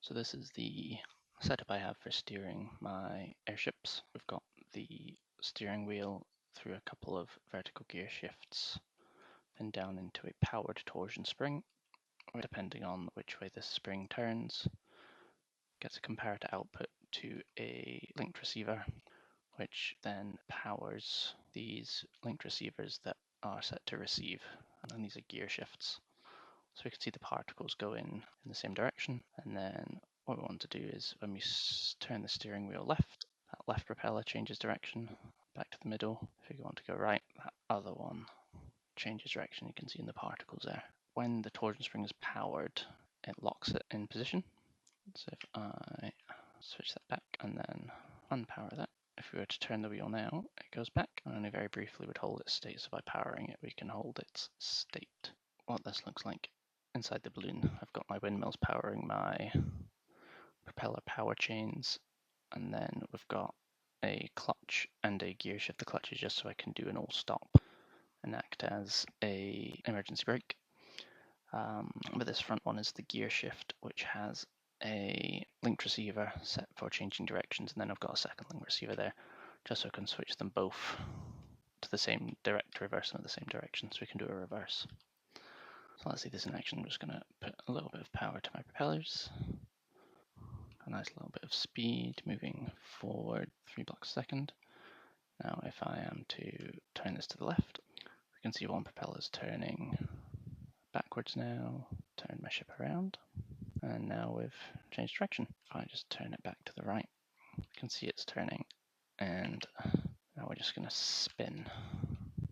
So this is the setup I have for steering my airships. We've got the steering wheel through a couple of vertical gear shifts and down into a powered torsion spring, where depending on which way the spring turns, gets a comparator output to a linked receiver, which then powers these linked receivers that are set to receive, and these are gear shifts. So we can see the particles go in the same direction, and then what we want to do is when we turn the steering wheel left, that left propeller changes direction back to the middle. If you want to go right, that other one changes direction. You can see in the particles there. When the torsion spring is powered, it locks it in position. So if I switch that back and then unpower that, if we were to turn the wheel now, it goes back, and only very briefly would hold its state. So by powering it, we can hold its state. What this looks like inside the balloon, I've got my windmills powering my propeller power chains, and then we've got a clutch and a gear shift. The clutch is just so I can do an all stop and act as a emergency brake. But this front one is the gear shift, which has a linked receiver set for changing directions, and then I've got a second link receiver there, just so I can switch them both to the same direct reverse and the same direction, so we can do a reverse. So let's see this in action. I'm just going to put a little bit of power to my propellers. A nice little bit of speed, moving forward 3 blocks a second. Now if I am to turn this to the left, we can see one propeller is turning backwards now, turn my ship around, and now we've changed direction. If I just turn it back to the right, you can see it's turning, and now we're just going to spin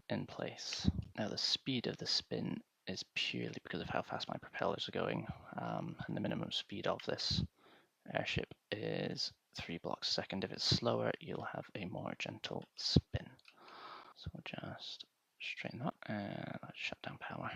in place. Now the speed of the spin is purely because of how fast my propellers are going, and the minimum speed of this airship is 3 blocks a second. If it's slower, you'll have a more gentle spin. So we'll just straighten that and let's shut down power.